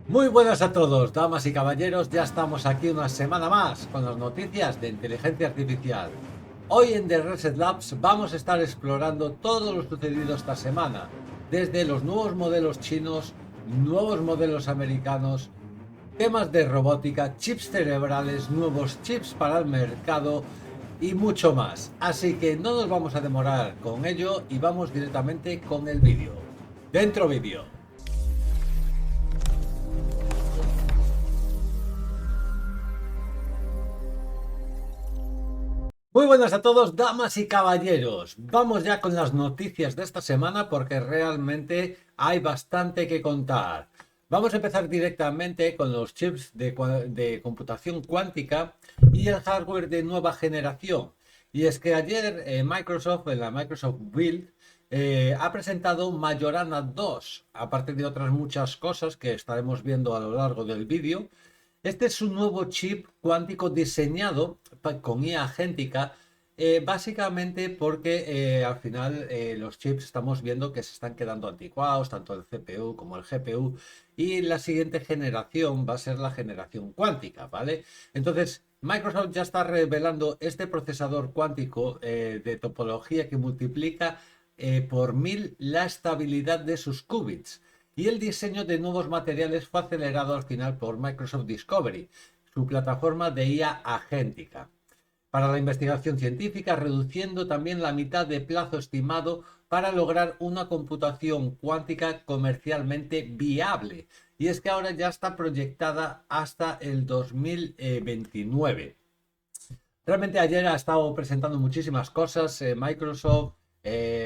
Muy buenas a todos, damas y caballeros, ya estamos aquí una semana más con las noticias de inteligencia artificial. Hoy en The Reset Labs vamos a estar explorando todo lo sucedido esta semana, desde los nuevos modelos chinos, nuevos modelos americanos, temas de robótica, chips cerebrales, nuevos chips para el mercado y mucho más. Así que no nos vamos a demorar con ello y vamos directamente con el vídeo. Dentro vídeo. Muy buenas a todos, damas y caballeros. Vamos ya con las noticias de esta semana porque realmente hay bastante que contar. Vamos a empezar directamente con los chips de computación cuántica y el hardware de nueva generación. Y es que ayer Microsoft, en la Microsoft Build, ha presentado Majorana 2, aparte de otras muchas cosas que estaremos viendo a lo largo del vídeo. Este es un nuevo chip cuántico diseñado con IA agéntica, básicamente porque al final los chips estamos viendo que se están quedando anticuados, tanto el CPU como el GPU, y la siguiente generación va a ser la generación cuántica, ¿vale? Entonces, Microsoft ya está revelando este procesador cuántico de topología que multiplica por 1000 la estabilidad de sus qubits. Y el diseño de nuevos materiales fue acelerado al final por Microsoft Discovery, su plataforma de IA agéntica, para la investigación científica, reduciendo también la mitad de plazo estimado para lograr una computación cuántica comercialmente viable. Y es que ahora ya está proyectada hasta el 2029. Realmente ayer ha estado presentando muchísimas cosas Microsoft,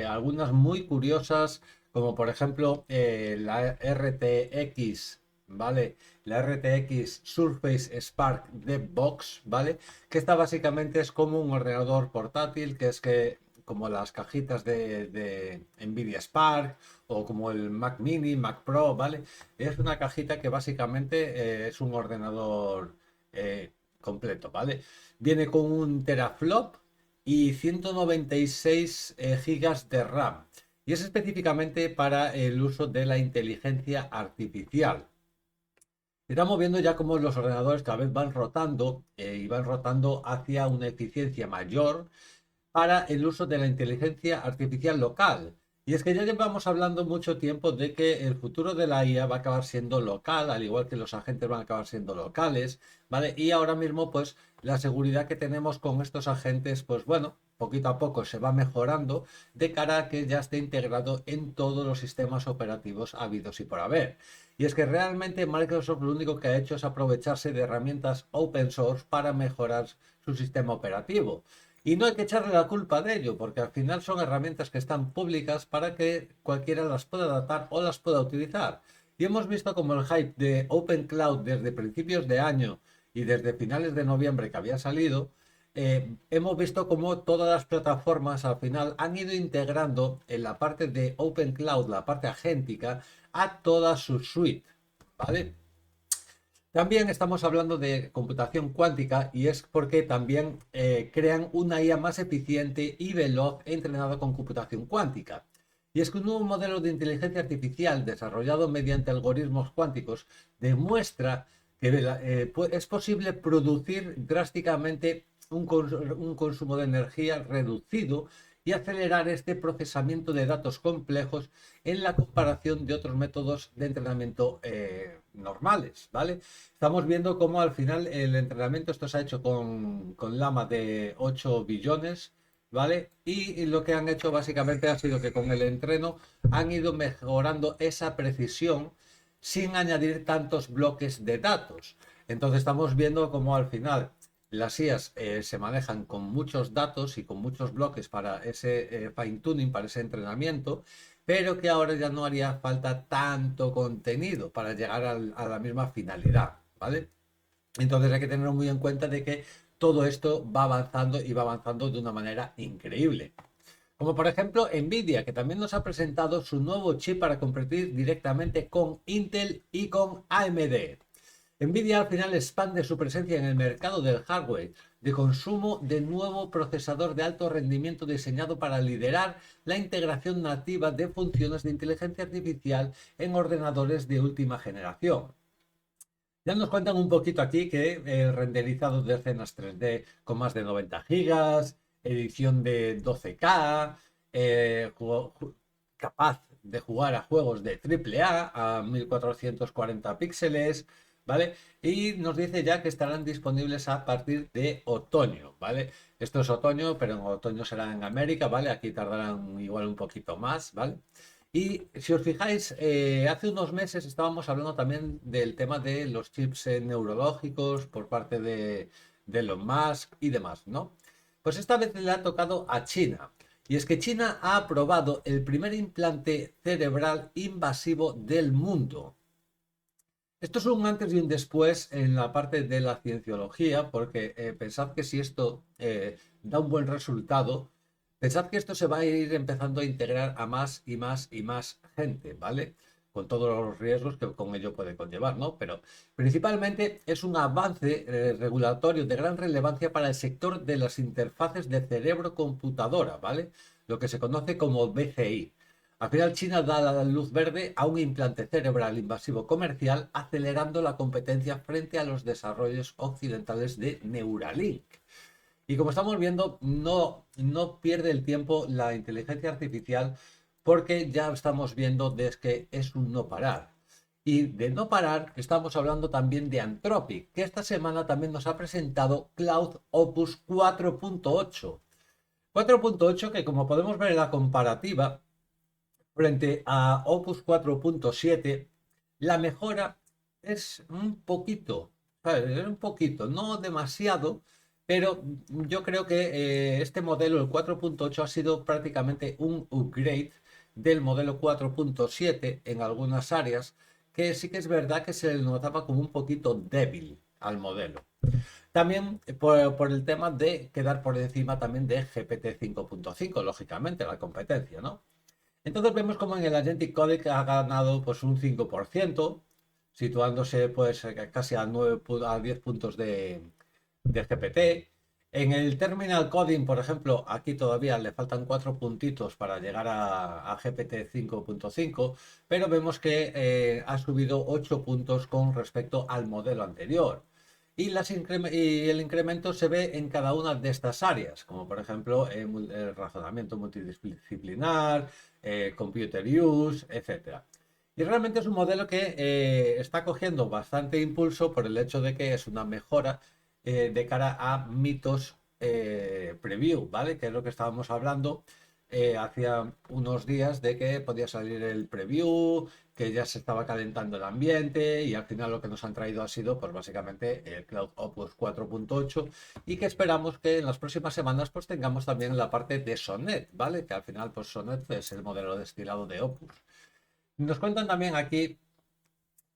algunas muy curiosas, como por ejemplo la RTX, ¿vale? La RTX Surface Spark DevBox, ¿vale? Que esta básicamente es como un ordenador portátil, que es que como las cajitas de Nvidia Spark o como el Mac Mini, Mac Pro, ¿vale? Es una cajita que básicamente es un ordenador completo, ¿vale? Viene con un teraflop y 196 gigas de RAM. Y es específicamente para el uso de la inteligencia artificial. Estamos viendo ya cómo los ordenadores cada vez van rotando y van rotando hacia una eficiencia mayor para el uso de la inteligencia artificial local. Y es que ya llevamos hablando mucho tiempo de que el futuro de la IA va a acabar siendo local, al igual que los agentes van a acabar siendo locales, ¿vale? Y ahora mismo, pues, la seguridad que tenemos con estos agentes, pues bueno, poquito a poco se va mejorando de cara a que ya esté integrado en todos los sistemas operativos habidos y por haber. Y es que realmente Microsoft lo único que ha hecho es aprovecharse de herramientas open source para mejorar su sistema operativo. Y no hay que echarle la culpa de ello, porque al final son herramientas que están públicas para que cualquiera las pueda adaptar o las pueda utilizar. Y hemos visto como el hype de Open Cloud desde principios de año y desde finales de noviembre que había salido, hemos visto como todas las plataformas al final han ido integrando en la parte de Open Cloud, la parte agéntica, a toda su suite, ¿vale? También estamos hablando de computación cuántica y es porque también crean una IA más eficiente y veloz entrenada con computación cuántica. Y es que un nuevo modelo de inteligencia artificial desarrollado mediante algoritmos cuánticos demuestra que es posible producir drásticamente un consumo de energía reducido y acelerar este procesamiento de datos complejos en la comparación de otros métodos de entrenamiento normales, ¿vale? Estamos viendo cómo al final el entrenamiento esto se ha hecho con Llama de 8 billones, ¿vale? Y lo que han hecho básicamente ha sido que con el entreno han ido mejorando esa precisión sin añadir tantos bloques de datos. Entonces estamos viendo cómo al final las IAs se manejan con muchos datos y con muchos bloques para ese fine tuning, para ese entrenamiento, pero que ahora ya no haría falta tanto contenido para llegar a la misma finalidad, ¿vale? Entonces hay que tener muy en cuenta de que todo esto va avanzando y va avanzando de una manera increíble. Como por ejemplo Nvidia, que también nos ha presentado su nuevo chip para competir directamente con Intel y con AMD. Nvidia al final expande su presencia en el mercado del hardware de consumo de nuevo procesador de alto rendimiento diseñado para liderar la integración nativa de funciones de inteligencia artificial en ordenadores de última generación. Ya nos cuentan un poquito aquí que renderizado de escenas 3D con más de 90 gigas, edición de 12K, capaz de jugar a juegos de AAA a 1440 píxeles, ¿vale? Y nos dice ya que estarán disponibles a partir de otoño, ¿vale? Esto es otoño, pero en otoño será en América, ¿vale? Aquí tardarán igual un poquito más, ¿vale? Y si os fijáis, hace unos meses estábamos hablando también del tema de los chips neurológicos por parte de Elon Musk y demás, ¿no? Pues esta vez le ha tocado a China. Y es que China ha aprobado el primer implante cerebral invasivo del mundo. Esto es un antes y un después en la parte de la cienciología, porque pensad que si esto da un buen resultado, pensad que esto se va a ir empezando a integrar a más y más y más gente, ¿vale? Con todos los riesgos que con ello puede conllevar, ¿no? Pero principalmente es un avance regulatorio de gran relevancia para el sector de las interfaces de cerebro-computadora, ¿vale? Lo que se conoce como BCI. Al final, China da la luz verde a un implante cerebral invasivo comercial, acelerando la competencia frente a los desarrollos occidentales de Neuralink. Y como estamos viendo, no pierde el tiempo la inteligencia artificial porque ya estamos viendo que es un no parar. Y de no parar, estamos hablando también de Anthropic, que esta semana también nos ha presentado Cloud Opus 4.8. 4.8 que como podemos ver en la comparativa, frente a Opus 4.7, la mejora es un poquito, ¿sabes? Es un poquito, no demasiado, pero yo creo que este modelo, el 4.8, ha sido prácticamente un upgrade del modelo 4.7 en algunas áreas, que sí que es verdad que se le notaba como un poquito débil al modelo. También por el tema de quedar por encima también de GPT 5.5, lógicamente, la competencia, ¿no? Entonces vemos como en el Agentic Codec ha ganado pues un 5%, situándose pues casi a 9 a 10 puntos de GPT. En el Terminal Coding, por ejemplo, aquí todavía le faltan 4 puntitos para llegar a GPT 5.5, pero vemos que ha subido 8 puntos con respecto al modelo anterior. Y el incremento se ve en cada una de estas áreas, como por ejemplo el razonamiento multidisciplinar, computer use, etcétera. Y realmente es un modelo que está cogiendo bastante impulso por el hecho de que es una mejora de cara a mitos preview, ¿vale? Que es lo que estábamos hablando hacía unos días de que podía salir el preview, que ya se estaba calentando el ambiente y al final lo que nos han traído ha sido pues básicamente el Cloud Opus 4.8 y que esperamos que en las próximas semanas pues tengamos también la parte de Sonnet, ¿vale? Que al final pues Sonnet es el modelo destilado de Opus. Nos cuentan también aquí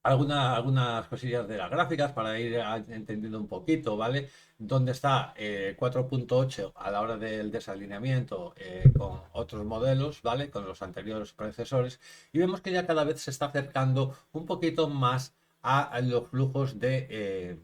algunas cosillas de las gráficas para ir entendiendo un poquito, ¿vale? Dónde está 4.8 a la hora del desalineamiento con otros modelos, ¿vale? Con los anteriores predecesores. Y vemos que ya cada vez se está acercando un poquito más a los flujos de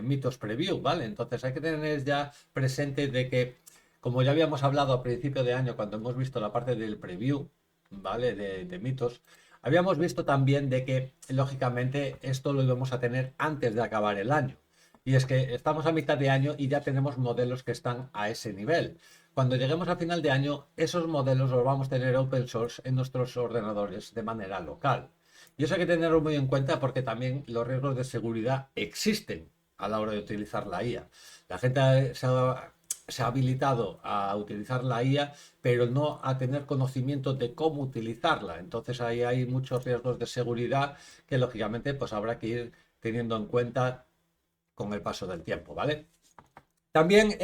mitos preview, ¿vale? Entonces hay que tener ya presente de que, como ya habíamos hablado a principio de año, cuando hemos visto la parte del preview, ¿vale? De mitos, habíamos visto también de que, lógicamente, esto lo íbamos a tener antes de acabar el año. Y es que estamos a mitad de año y ya tenemos modelos que están a ese nivel. Cuando lleguemos a final de año, esos modelos los vamos a tener open source en nuestros ordenadores de manera local. Y eso hay que tenerlo muy en cuenta porque también los riesgos de seguridad existen a la hora de utilizar la IA. La gente se ha habilitado a utilizar la IA, pero no a tener conocimiento de cómo utilizarla. Entonces ahí hay muchos riesgos de seguridad que lógicamente pues habrá que ir teniendo en cuenta con el paso del tiempo, ¿vale? También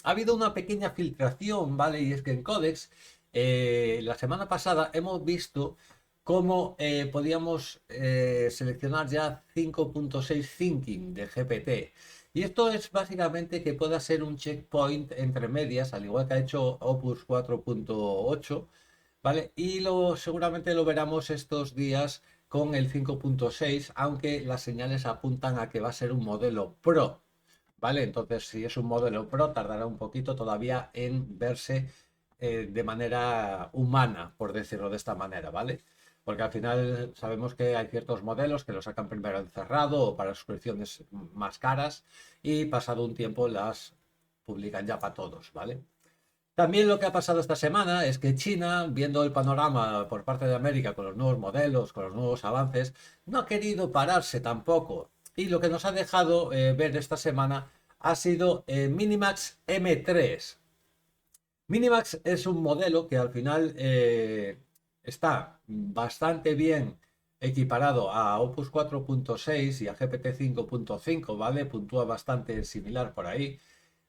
ha habido una pequeña filtración, ¿vale? Y es que en Codex, la semana pasada hemos visto cómo podíamos seleccionar ya 5.6 Thinking de GPT. Y esto es básicamente que pueda ser un checkpoint entre medias, al igual que ha hecho Opus 4.8, ¿vale? Y seguramente lo veremos estos días con el 5.6, aunque las señales apuntan a que va a ser un modelo Pro. ¿Vale? Entonces, si es un modelo Pro, tardará un poquito todavía en verse de manera humana, por decirlo de esta manera, ¿vale? porque al final sabemos que hay ciertos modelos que los sacan primero en cerrado o para suscripciones más caras y pasado un tiempo las publican ya para todos, ¿vale? También lo que ha pasado esta semana es que China, viendo el panorama por parte de América con los nuevos modelos, con los nuevos avances, no ha querido pararse tampoco. Y lo que nos ha dejado ver esta semana ha sido Minimax M3. Minimax es un modelo que al final está bastante bien equiparado a Opus 4.6 y a GPT 5.5, ¿vale? Puntúa bastante similar por ahí.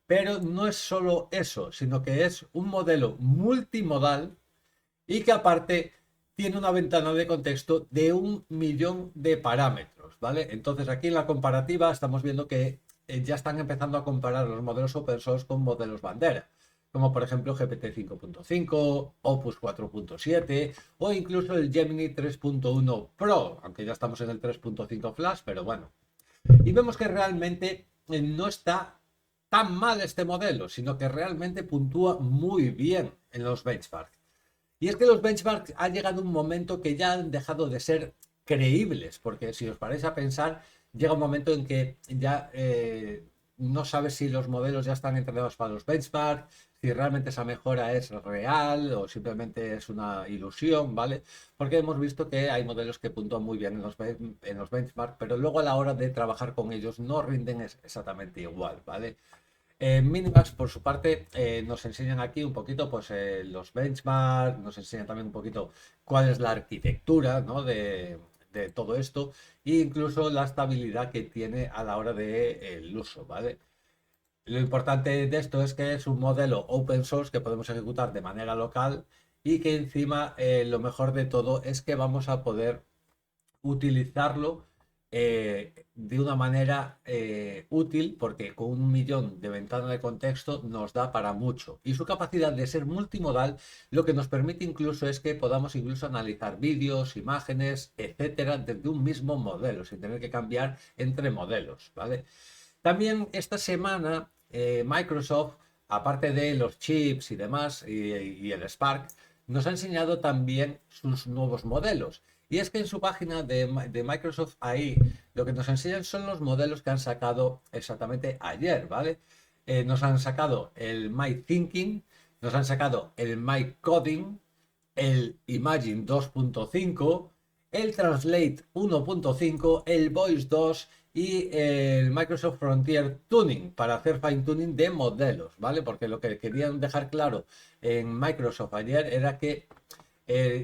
Pero no es solo eso, sino que es un modelo multimodal y que aparte tiene una ventana de contexto de 1 millón de parámetros, ¿vale? Entonces aquí en la comparativa estamos viendo que ya están empezando a comparar los modelos open source con modelos bandera, como por ejemplo GPT 5.5, Opus 4.7 o incluso el Gemini 3.1 Pro, aunque ya estamos en el 3.5 Flash, pero bueno. Y vemos que realmente no está tan mal este modelo, sino que realmente puntúa muy bien en los benchmarks. Y es que los benchmarks ha llegado un momento que ya han dejado de ser creíbles, porque si os paráis a pensar, llega un momento en que ya no sabes si los modelos ya están entrenados para los benchmarks, si realmente esa mejora es real o simplemente es una ilusión, ¿vale? Porque hemos visto que hay modelos que puntúan muy bien en los benchmarks, pero luego a la hora de trabajar con ellos no rinden exactamente igual, ¿vale? Minimax, por su parte, nos enseñan aquí un poquito pues, los benchmarks, nos enseñan también un poquito cuál es la arquitectura, ¿no? de todo esto e incluso la estabilidad que tiene a la hora del uso, ¿vale? Lo importante de esto es que es un modelo open source que podemos ejecutar de manera local y que encima lo mejor de todo es que vamos a poder utilizarlo de una manera útil porque con 1 millón de ventanas de contexto nos da para mucho y su capacidad de ser multimodal lo que nos permite incluso es que podamos incluso analizar vídeos, imágenes, etcétera, desde un mismo modelo sin tener que cambiar entre modelos, ¿vale? También esta semana Microsoft, aparte de los chips y demás y el Spark, nos ha enseñado también sus nuevos modelos. Y es que en su página de Microsoft ahí lo que nos enseñan son los modelos que han sacado exactamente ayer, ¿vale? Nos han sacado el My Thinking, nos han sacado el My Coding, el Imagine 2.5, el Translate 1.5, el Voice 2 y el Microsoft Frontier Tuning para hacer fine tuning de modelos, ¿vale? Porque lo que querían dejar claro en Microsoft ayer era que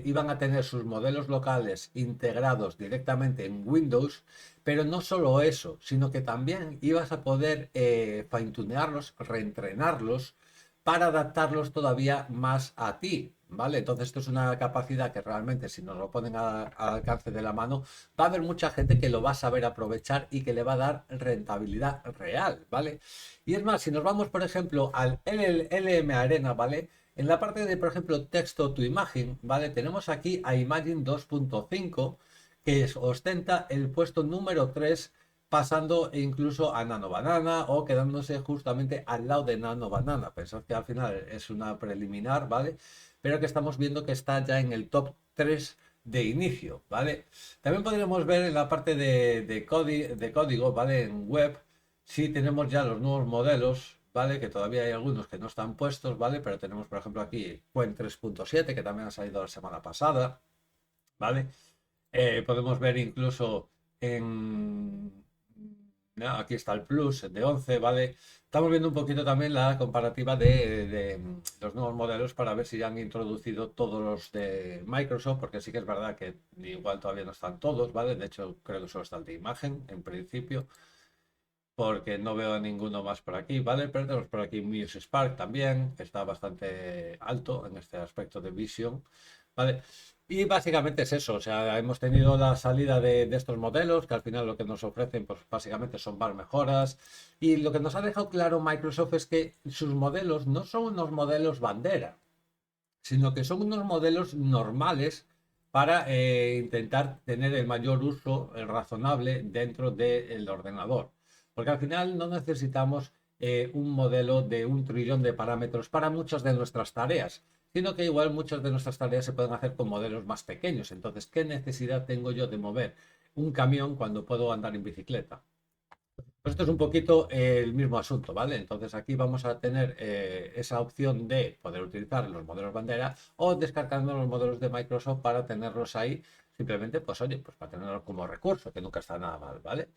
iban a tener sus modelos locales integrados directamente en Windows, pero no solo eso, sino que también ibas a poder fine-tunearlos, reentrenarlos para adaptarlos todavía más a ti, ¿vale? Entonces esto es una capacidad que realmente si nos lo ponen al alcance de la mano, va a haber mucha gente que lo va a saber aprovechar y que le va a dar rentabilidad real, ¿vale? Y es más, si nos vamos, por ejemplo, al LM Arena, ¿vale? En la parte de, por ejemplo, texto to imagen, ¿vale? Tenemos aquí a Imagine 2.5, que ostenta el puesto número 3, pasando incluso a Nano Banana o quedándose justamente al lado de Nano Banana. Pensad que al final es una preliminar, ¿vale? Pero que estamos viendo que está ya en el top 3 de inicio, ¿vale? También podremos ver en la parte de código, ¿vale? En web, si tenemos ya los nuevos modelos, ¿vale? Que todavía hay algunos que no están puestos, ¿vale? Pero tenemos, por ejemplo, aquí Qwen 3.7, que también ha salido la semana pasada, ¿vale? Podemos ver incluso en... ¿no? Aquí está el Plus de 11, ¿vale? Estamos viendo un poquito también la comparativa de los nuevos modelos para ver si ya han introducido todos los de Microsoft, porque sí que es verdad que igual todavía no están todos, ¿vale? De hecho, creo que solo está el de imagen, en principio, porque no veo ninguno más por aquí, ¿vale? Pero tenemos por aquí Muse Spark también, que está bastante alto en este aspecto de Vision, ¿vale? Y básicamente es eso, o sea, hemos tenido la salida de estos modelos, que al final lo que nos ofrecen, pues básicamente son más mejoras, y lo que nos ha dejado claro Microsoft es que sus modelos no son unos modelos bandera, sino que son unos modelos normales para intentar tener el mayor uso razonable dentro del ordenador. Porque al final no necesitamos un modelo de 1 trillón de parámetros para muchas de nuestras tareas. sino que igual muchas de nuestras tareas se pueden hacer con modelos más pequeños. Entonces, ¿qué necesidad tengo yo de mover un camión cuando puedo andar en bicicleta? Pues esto es un poquito el mismo asunto, ¿vale? Entonces aquí vamos a tener esa opción de poder utilizar los modelos bandera o descargando los modelos de Microsoft para tenerlos ahí, simplemente, pues oye, pues para tenerlos como recurso, que nunca está nada mal, ¿vale?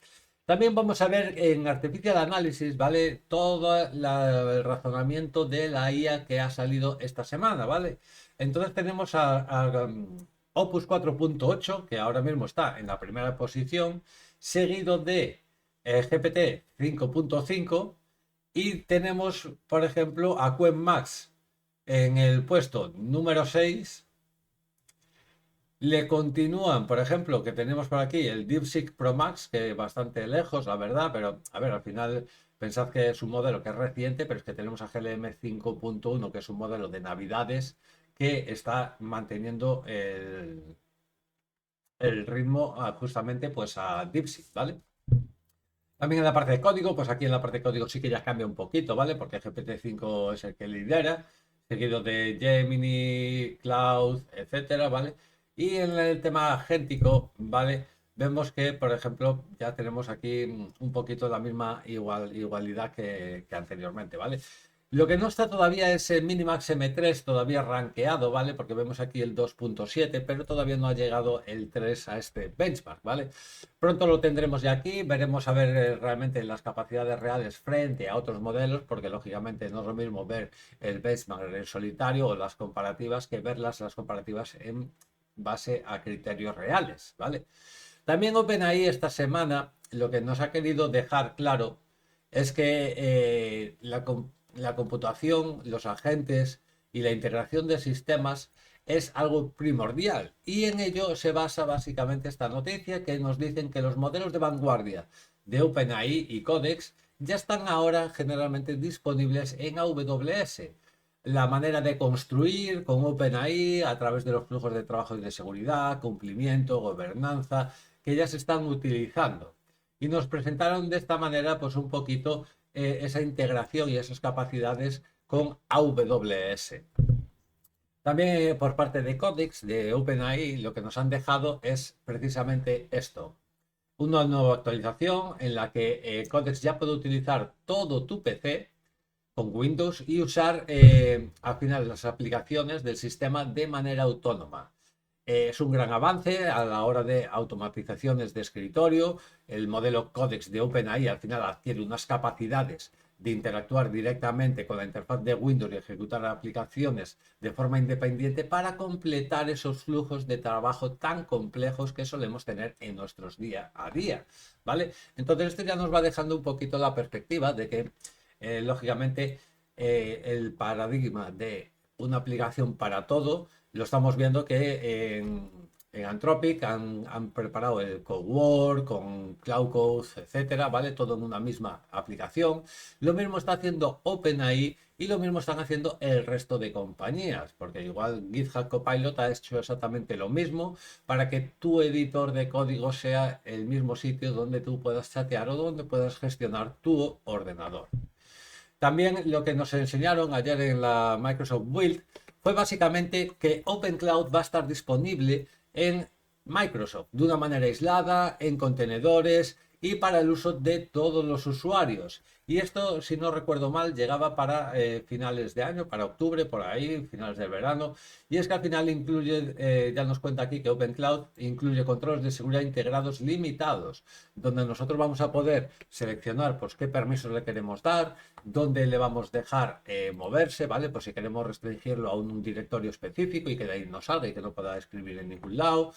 También vamos a ver en Artificial Analysis, ¿vale? Todo el razonamiento de la IA que ha salido esta semana, ¿vale? Entonces tenemos a Opus 4.8, que ahora mismo está en la primera posición, seguido de GPT 5.5 y tenemos, por ejemplo, a QuenMax en el puesto número 6. Le continúan, por ejemplo, que tenemos por aquí el DeepSeek Pro Max, que bastante lejos, la verdad, pero a ver, al final pensad que es un modelo que es reciente, pero es que tenemos a GLM 5.1, que es un modelo de navidades que está manteniendo el ritmo justamente pues a DeepSeek, ¿vale? También en la parte de código, pues aquí en la parte de código sí que ya cambia un poquito, ¿vale? Porque GPT-5 es el que lidera, seguido de Gemini, Cloud, etcétera, ¿vale? Y en el tema agéntico, ¿vale? Vemos que, por ejemplo, ya tenemos aquí un poquito la misma igualdad que anteriormente, ¿vale? Lo que no está todavía es el Minimax M3 todavía rankeado, ¿vale? Porque vemos aquí el 2.7, pero todavía no ha llegado el 3 a este benchmark, ¿vale? Pronto lo tendremos ya aquí, veremos a ver realmente las capacidades reales frente a otros modelos, porque lógicamente no es lo mismo ver el benchmark en solitario o las comparativas que verlas las comparativas en base a criterios reales, ¿vale? También OpenAI esta semana lo que nos ha querido dejar claro es que la computación, los agentes y la integración de sistemas es algo primordial y en ello se basa básicamente esta noticia que nos dicen que los modelos de vanguardia de OpenAI y Codex ya están ahora generalmente disponibles en AWS. La manera de construir con OpenAI a través de los flujos de trabajo y de seguridad, cumplimiento, gobernanza, que ya se están utilizando. Y nos presentaron de esta manera pues un poquito esa integración y esas capacidades con AWS. También por parte de Codex, de OpenAI, lo que nos han dejado es precisamente esto. Una nueva actualización en la que Codex ya puede utilizar todo tu PC con Windows y usar al final las aplicaciones del sistema de manera autónoma. Es un gran avance a la hora de automatizaciones de escritorio. El modelo Codex de OpenAI al final adquiere unas capacidades de interactuar directamente con la interfaz de Windows y ejecutar aplicaciones de forma independiente para completar esos flujos de trabajo tan complejos que solemos tener en nuestros día a día, ¿vale? Entonces esto ya nos va dejando un poquito la perspectiva de que, lógicamente, el paradigma de una aplicación para todo lo estamos viendo que en Anthropic han preparado el Cowork con Cloud Code, etcétera, ¿vale? Todo en una misma aplicación. Lo mismo está haciendo OpenAI y lo mismo están haciendo el resto de compañías, porque igual GitHub Copilot ha hecho exactamente lo mismo para que tu editor de código sea el mismo sitio donde tú puedas chatear o donde puedas gestionar tu ordenador. También lo que nos enseñaron ayer en la Microsoft Build fue básicamente que OpenCloud va a estar disponible en Microsoft de una manera aislada, en contenedores y para el uso de todos los usuarios. Y esto, si no recuerdo mal, llegaba para finales de año, para octubre, por ahí, finales del verano. Y es que al final incluye, ya nos cuenta aquí que OpenCloud incluye controles de seguridad integrados limitados, donde nosotros vamos a poder seleccionar pues qué permisos le queremos dar, dónde le vamos a dejar moverse, ¿vale? Pues si queremos restringirlo a un directorio específico y que de ahí no salga y que no pueda escribir en ningún lado.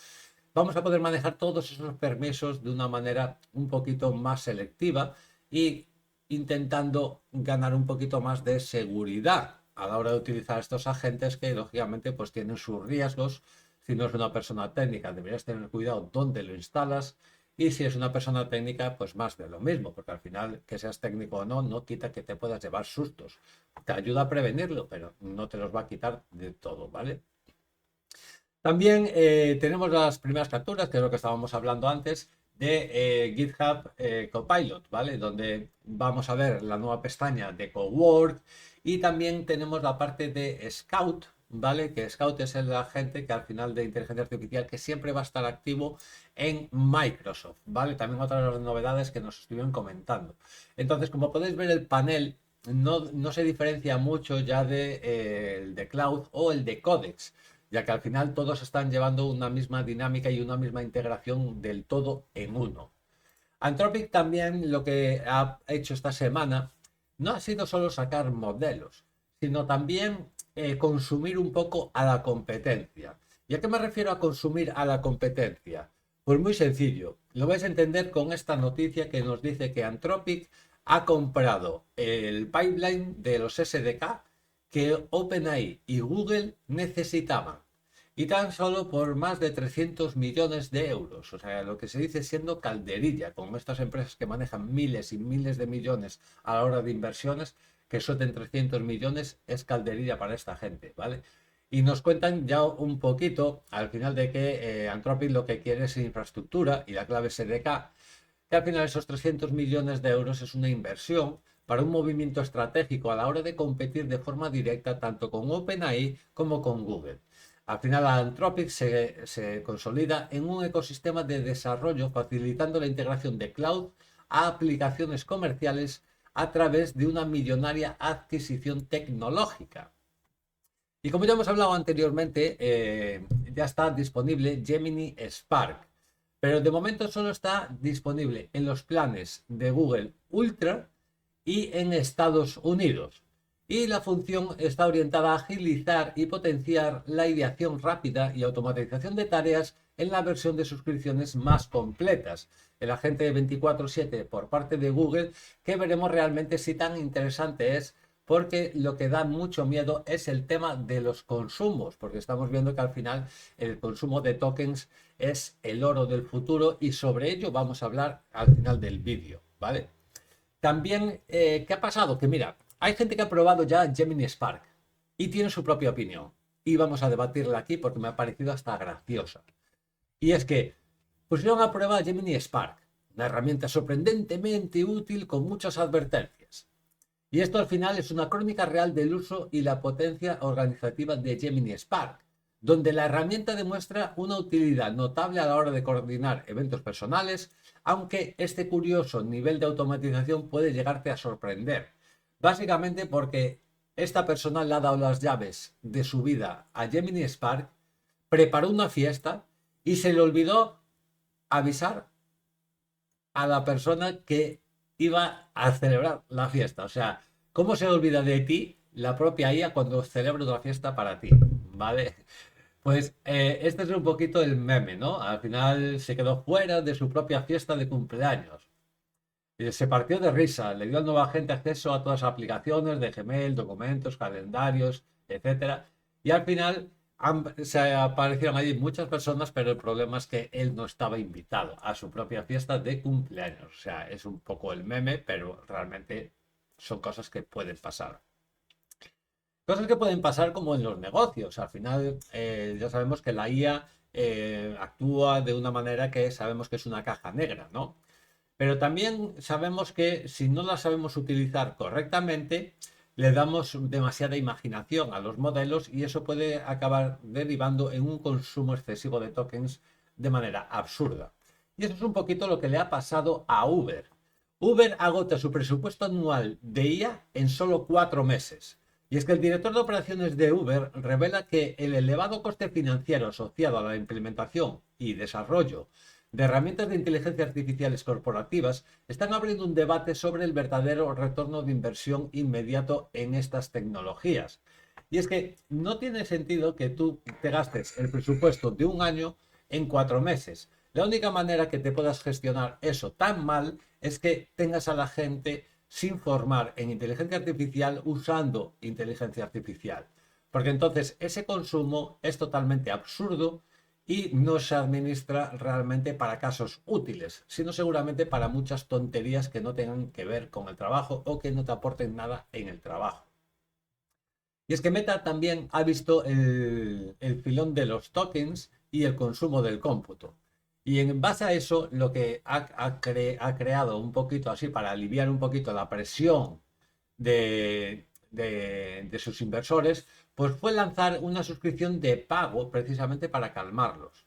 Vamos a poder manejar todos esos permisos de una manera un poquito más selectiva y intentando ganar un poquito más de seguridad a la hora de utilizar estos agentes que lógicamente pues tienen sus riesgos. Si no es una persona técnica, deberías tener cuidado dónde lo instalas. Y si es una persona técnica, pues más de lo mismo, porque al final, que seas técnico o no, no quita que te puedas llevar sustos. Te ayuda a prevenirlo, pero no te los va a quitar de todo, ¿vale? También tenemos las primeras capturas, que es lo que estábamos hablando antes, de GitHub Copilot, ¿vale? Donde vamos a ver la nueva pestaña de Cowork y también tenemos la parte de Scout, ¿vale? Que Scout es el agente que al final de inteligencia artificial que siempre va a estar activo en Microsoft, ¿vale? También otra de las novedades que nos estuvieron comentando. Entonces, como podéis ver, el panel no se diferencia mucho ya de, el de Cloud o el de Codex, ya que al final todos están llevando una misma dinámica y una misma integración del todo en uno. Anthropic también lo que ha hecho esta semana no ha sido solo sacar modelos, sino también consumir un poco a la competencia. ¿Y a qué me refiero a consumir a la competencia? Pues muy sencillo, lo vais a entender con esta noticia que nos dice que Anthropic ha comprado el pipeline de los SDK que OpenAI y Google necesitaban. Y tan solo por más de 300 millones de euros. O sea, lo que se dice siendo calderilla, con estas empresas que manejan miles y miles de millones a la hora de inversiones, que suelten 300 millones es calderilla para esta gente, ¿vale? Y nos cuentan ya un poquito al final de que Anthropic lo que quiere es infraestructura y la clave SDK, que al final esos 300 millones de euros es una inversión para un movimiento estratégico a la hora de competir de forma directa tanto con OpenAI como con Google. Al final, Anthropic se consolida en un ecosistema de desarrollo facilitando la integración de cloud a aplicaciones comerciales a través de una millonaria adquisición tecnológica. Y como ya hemos hablado anteriormente, ya está disponible Gemini Spark, pero de momento solo está disponible en los planes de Google Ultra y en Estados Unidos. Y la función está orientada a agilizar y potenciar la ideación rápida y automatización de tareas en la versión de suscripciones más completas. El agente 24/7 por parte de Google, que veremos realmente si tan interesante es, porque lo que da mucho miedo es el tema de los consumos, porque estamos viendo que al final el consumo de tokens es el oro del futuro y sobre ello vamos a hablar al final del vídeo, ¿vale? También, ¿qué ha pasado? Que mira, hay gente que ha probado ya Gemini Spark y tiene su propia opinión. Y vamos a debatirla aquí porque me ha parecido hasta graciosa. Y es que pusieron a prueba Gemini Spark, una herramienta sorprendentemente útil con muchas advertencias. Y esto al final es una crónica real del uso y la potencia organizativa de Gemini Spark, donde la herramienta demuestra una utilidad notable a la hora de coordinar eventos personales, aunque este curioso nivel de automatización puede llegarte a sorprender. Básicamente porque esta persona le ha dado las llaves de su vida a Gemini Spark, preparó una fiesta y se le olvidó avisar a la persona que iba a celebrar la fiesta. O sea, ¿cómo se olvida de ti la propia IA cuando celebra una fiesta para ti? ¿Vale? Pues este es un poquito el meme, ¿no? Al final se quedó fuera de su propia fiesta de cumpleaños. Y se partió de risa, le dio al nuevo agente acceso a todas las aplicaciones de Gmail, documentos, calendarios, etcétera. Y al final se aparecieron allí muchas personas, pero el problema es que él no estaba invitado a su propia fiesta de cumpleaños. O sea, es un poco el meme, pero realmente son cosas que pueden pasar. Cosas que pueden pasar como en los negocios. Al final, ya sabemos que la IA actúa de una manera que sabemos que es una caja negra, ¿no? Pero también sabemos que si no la sabemos utilizar correctamente, le damos demasiada imaginación a los modelos y eso puede acabar derivando en un consumo excesivo de tokens de manera absurda. Y eso es un poquito lo que le ha pasado a Uber. Uber agota su presupuesto anual de IA en solo 4 meses. Y es que el director de operaciones de Uber revela que el elevado coste financiero asociado a la implementación y desarrollo de herramientas de inteligencia artificiales corporativas están abriendo un debate sobre el verdadero retorno de inversión inmediato en estas tecnologías. Y es que no tiene sentido que tú te gastes el presupuesto de un año en 4 meses. La única manera que te puedas gestionar eso tan mal es que tengas a la gente sin formar en inteligencia artificial usando inteligencia artificial. Porque entonces ese consumo es totalmente absurdo y no se administra realmente para casos útiles, sino seguramente para muchas tonterías que no tengan que ver con el trabajo o que no te aporten nada en el trabajo. Y es que Meta también ha visto el filón de los tokens y el consumo del cómputo. Y en base a eso, lo que ha creado un poquito así para aliviar un poquito la presión de sus inversores, pues fue lanzar una suscripción de pago precisamente para calmarlos.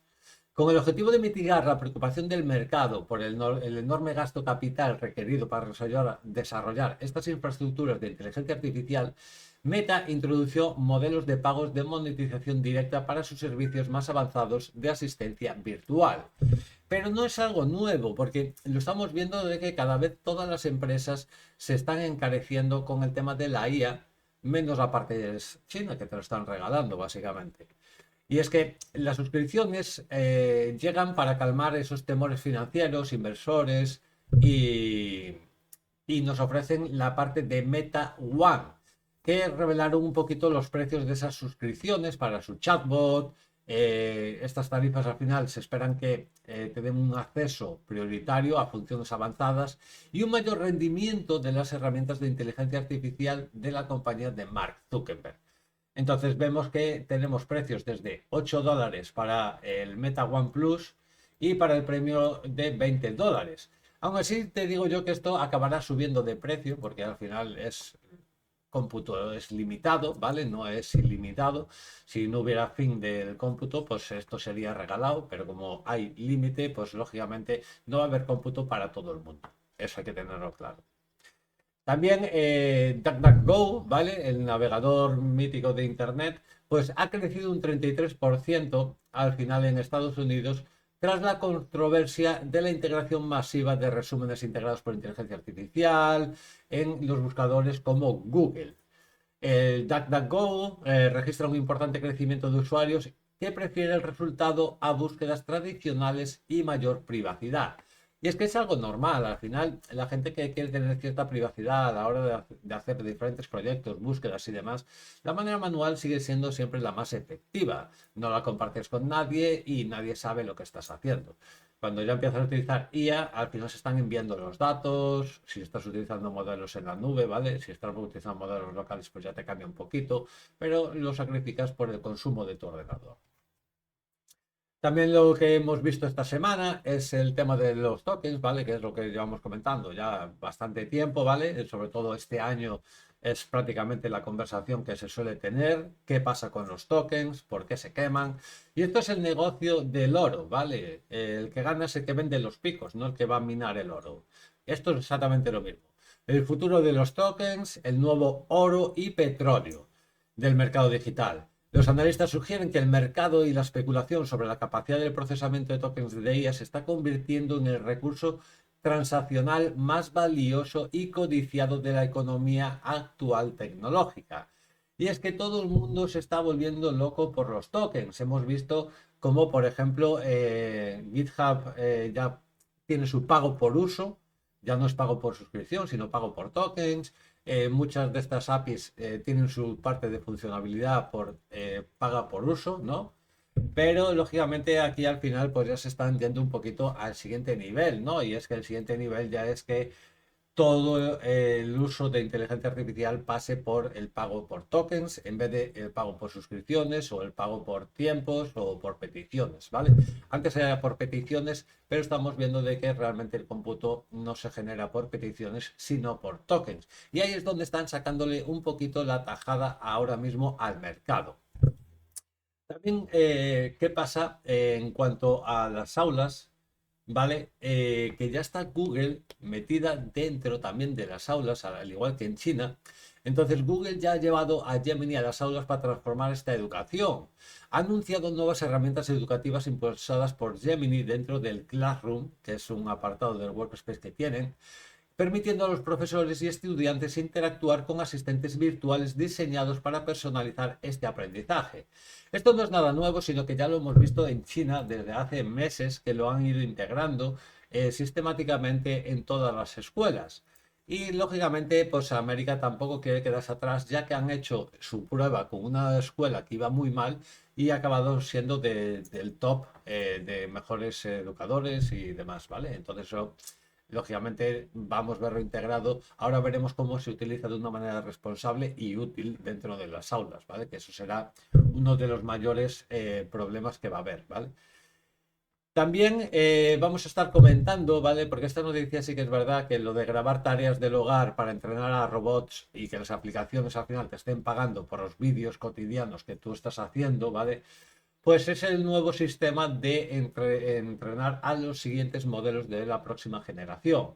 Con el objetivo de mitigar la preocupación del mercado por el enorme gasto capital requerido para desarrollar estas infraestructuras de inteligencia artificial, Meta introdujo modelos de pagos de monetización directa para sus servicios más avanzados de asistencia virtual. Pero no es algo nuevo, porque lo estamos viendo de que cada vez todas las empresas se están encareciendo con el tema de la IA, menos la parte de China, que te lo están regalando, básicamente. Y es que las suscripciones llegan para calmar esos temores financieros, inversores y, y nos ofrecen la parte de Meta One, que revelaron un poquito los precios de esas suscripciones para su chatbot. Estas tarifas al final se esperan que te den un acceso prioritario a funciones avanzadas y un mayor rendimiento de las herramientas de inteligencia artificial de la compañía de Mark Zuckerberg. Entonces vemos que tenemos precios desde $8 para el Meta One Plus y para el premio de $20. Aún así te digo yo que esto acabará subiendo de precio porque al final es cómputo, es limitado, ¿vale? No es ilimitado. Si no hubiera fin del cómputo, pues esto sería regalado, pero como hay límite, pues lógicamente no va a haber cómputo para todo el mundo. Eso hay que tenerlo claro. También DuckDuckGo, ¿vale? El navegador mítico de Internet, pues ha crecido un 33% al final en Estados Unidos tras la controversia de la integración masiva de resúmenes integrados por inteligencia artificial en los buscadores como Google. El DuckDuckGo registra un importante crecimiento de usuarios que prefiere el resultado a búsquedas tradicionales y mayor privacidad. Y es que es algo normal, al final la gente que quiere tener cierta privacidad a la hora de hacer diferentes proyectos, búsquedas y demás, la manera manual sigue siendo siempre la más efectiva. No la compartes con nadie y nadie sabe lo que estás haciendo. Cuando ya empiezas a utilizar IA, al final se están enviando los datos, si estás utilizando modelos en la nube, ¿vale? Si estás utilizando modelos locales, pues ya te cambia un poquito, pero lo sacrificas por el consumo de tu ordenador. También lo que hemos visto esta semana es el tema de los tokens, ¿vale? Que es lo que llevamos comentando ya bastante tiempo, ¿vale? Sobre todo este año es prácticamente la conversación que se suele tener. ¿Qué pasa con los tokens? ¿Por qué se queman? Y esto es el negocio del oro, ¿vale? El que gana es el que vende los picos, no el que va a minar el oro. Esto es exactamente lo mismo. El futuro de los tokens, el nuevo oro y petróleo del mercado digital. Los analistas sugieren que el mercado y la especulación sobre la capacidad del procesamiento de tokens de IA se está convirtiendo en el recurso transaccional más valioso y codiciado de la economía actual tecnológica. Y es que todo el mundo se está volviendo loco por los tokens. Hemos visto como, por ejemplo, GitHub ya tiene su pago por uso, ya no es pago por suscripción, sino pago por tokens. Muchas de estas APIs tienen su parte de funcionalidad por paga por uso, ¿no? Pero lógicamente aquí al final pues ya se están yendo un poquito al siguiente nivel, ¿no? Y es que el siguiente nivel ya es que todo el uso de inteligencia artificial pase por el pago por tokens en vez de el pago por suscripciones o el pago por tiempos o por peticiones, ¿vale? Antes era por peticiones, pero estamos viendo de que realmente el cómputo no se genera por peticiones, sino por tokens. Y ahí es donde están sacándole un poquito la tajada ahora mismo al mercado. También, ¿qué pasa en cuanto a las aulas? ¿Vale? Que ya está Google metida dentro también de las aulas, al igual que en China. Entonces Google ya ha llevado a Gemini a las aulas para transformar esta educación. Ha anunciado nuevas herramientas educativas impulsadas por Gemini dentro del Classroom, que es un apartado del Workspace que tienen, permitiendo a los profesores y estudiantes interactuar con asistentes virtuales diseñados para personalizar este aprendizaje. Esto no es nada nuevo, sino que ya lo hemos visto en China desde hace meses, que lo han ido integrando sistemáticamente en todas las escuelas. Y lógicamente, pues América tampoco quiere quedarse atrás, ya que han hecho su prueba con una escuela que iba muy mal y ha acabado siendo del top de mejores educadores y demás, ¿vale? Entonces eso lógicamente vamos a verlo integrado. Ahora veremos cómo se utiliza de una manera responsable y útil dentro de las aulas, ¿vale? Que eso será uno de los mayores problemas que va a haber, ¿vale? También vamos a estar comentando, ¿vale? Porque esta noticia sí que es verdad que lo de grabar tareas del hogar para entrenar a robots y que las aplicaciones al final te estén pagando por los vídeos cotidianos que tú estás haciendo, ¿vale? Pues es el nuevo sistema de entrenar a los siguientes modelos de la próxima generación.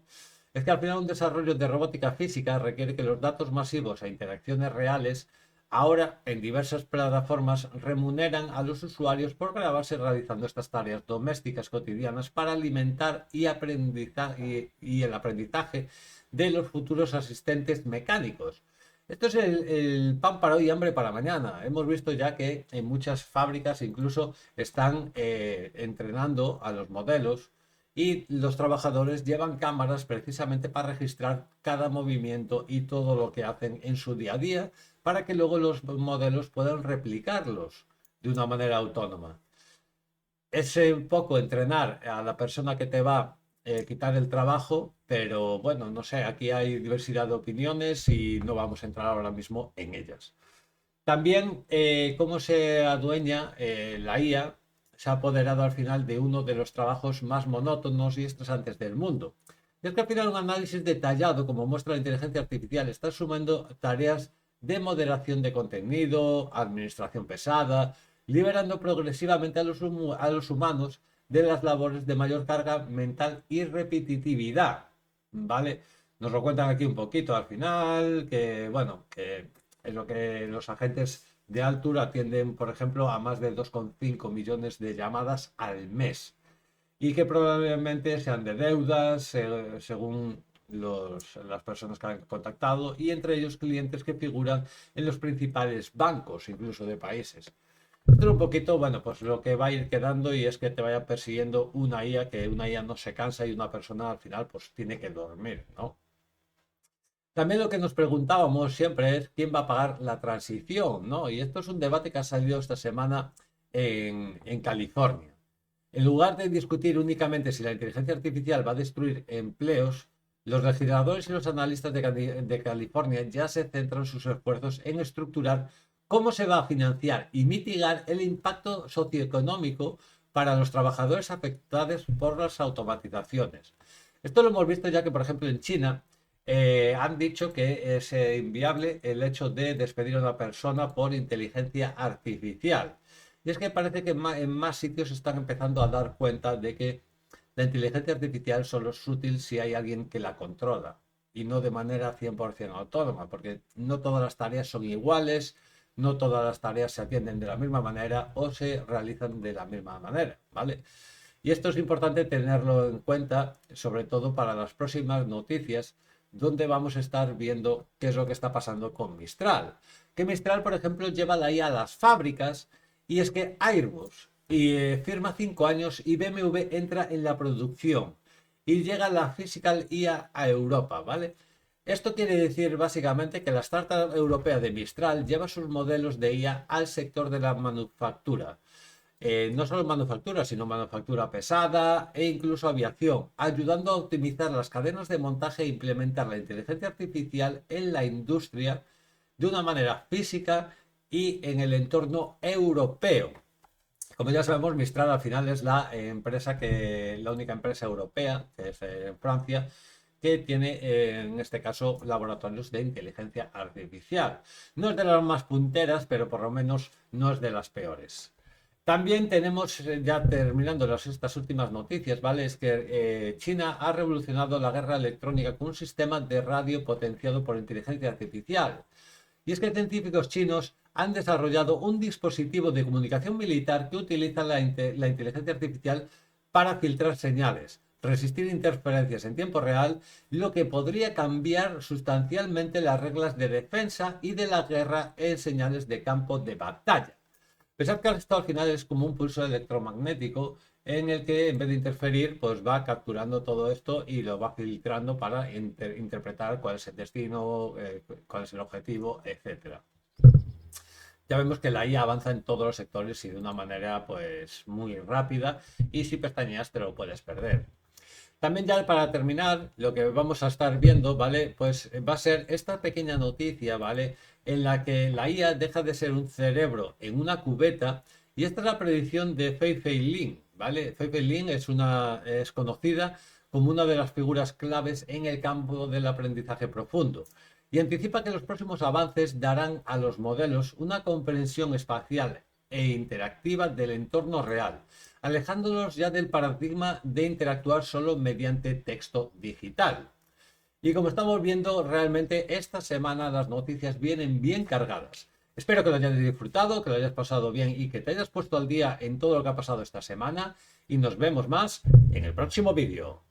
Es que al final un desarrollo de robótica física requiere que los datos masivos e interacciones reales ahora en diversas plataformas remuneran a los usuarios por grabarse realizando estas tareas domésticas cotidianas para alimentar y el aprendizaje de los futuros asistentes mecánicos. Esto es el pan para hoy y hambre para mañana. Hemos visto ya que en muchas fábricas incluso están entrenando a los modelos y los trabajadores llevan cámaras precisamente para registrar cada movimiento y todo lo que hacen en su día a día para que luego los modelos puedan replicarlos de una manera autónoma. Es un poco entrenar a la persona que te va a quitar el trabajo, pero bueno, no sé, aquí hay diversidad de opiniones y no vamos a entrar ahora mismo en ellas. También cómo se adueña la IA se ha apoderado al final de uno de los trabajos más monótonos y estresantes del mundo. Y es que al final un análisis detallado, como muestra la inteligencia artificial, está sumando tareas de moderación de contenido, administración pesada, liberando progresivamente a los humanos de las labores de mayor carga mental y repetitividad. ¿Vale? Nos lo cuentan aquí un poquito al final, que bueno, que es lo que los agentes de altura atienden, por ejemplo, a más de 2,5 millones de llamadas al mes y que probablemente sean de deudas, según las personas que han contactado, y entre ellos clientes que figuran en los principales bancos, incluso de países. Esto es un poquito, bueno, pues lo que va a ir quedando y es que te vaya persiguiendo una IA, que una IA no se cansa y una persona al final pues tiene que dormir, ¿no? También lo que nos preguntábamos siempre es quién va a pagar la transición, ¿no? Y esto es un debate que ha salido esta semana en California. En lugar de discutir únicamente si la inteligencia artificial va a destruir empleos, los legisladores y los analistas de California ya se centran sus esfuerzos en estructurar cómo se va a financiar y mitigar el impacto socioeconómico para los trabajadores afectados por las automatizaciones. Esto lo hemos visto ya que, por ejemplo, en China han dicho que es inviable el hecho de despedir a una persona por inteligencia artificial. Y es que parece que en más sitios están empezando a dar cuenta de que la inteligencia artificial solo es útil si hay alguien que la controla y no de manera 100% autónoma, porque no todas las tareas son iguales, no todas las tareas se atienden de la misma manera o se realizan de la misma manera, ¿vale? Y esto es importante tenerlo en cuenta, sobre todo para las próximas noticias, donde vamos a estar viendo qué es lo que está pasando con Mistral. Que Mistral, por ejemplo, lleva la IA a las fábricas y es que Airbus firma 5 años y BMW entra en la producción y llega la Physical IA a Europa, ¿vale? Esto quiere decir básicamente que la startup europea de Mistral lleva sus modelos de IA al sector de la manufactura. No solo manufactura, sino manufactura pesada e incluso aviación, ayudando a optimizar las cadenas de montaje e implementar la inteligencia artificial en la industria de una manera física y en el entorno europeo. Como ya sabemos, Mistral al final es la única empresa europea, que es en Francia, que tiene en este caso laboratorios de inteligencia artificial. No es de las más punteras, pero por lo menos no es de las peores. También tenemos, ya terminando estas últimas noticias, ¿vale? Es que China ha revolucionado la guerra electrónica con un sistema de radio potenciado por inteligencia artificial. Y es que científicos chinos han desarrollado un dispositivo de comunicación militar que utiliza la inteligencia artificial para filtrar señales, resistir interferencias en tiempo real, lo que podría cambiar sustancialmente las reglas de defensa y de la guerra en señales de campo de batalla. Pensad que esto al final es como un pulso electromagnético en el que en vez de interferir, pues va capturando todo esto y lo va filtrando para interpretar cuál es el destino, cuál es el objetivo, etcétera. Ya vemos que la IA avanza en todos los sectores y de una manera pues muy rápida y si pestañeas te lo puedes perder. También ya para terminar, lo que vamos a estar viendo, ¿vale? Pues va a ser esta pequeña noticia, ¿vale? En la que la IA deja de ser un cerebro en una cubeta Y esta es la predicción de Fei-Fei Lin, ¿vale? Fei-Fei Lin es conocida como una de las figuras claves en el campo del aprendizaje profundo y anticipa que los próximos avances darán a los modelos una comprensión espacial e interactiva del entorno real, alejándonos ya del paradigma de interactuar solo mediante texto digital. Y como estamos viendo, realmente esta semana las noticias vienen bien cargadas. Espero que lo hayas disfrutado, que lo hayas pasado bien y que te hayas puesto al día en todo lo que ha pasado esta semana. Y nos vemos más en el próximo vídeo.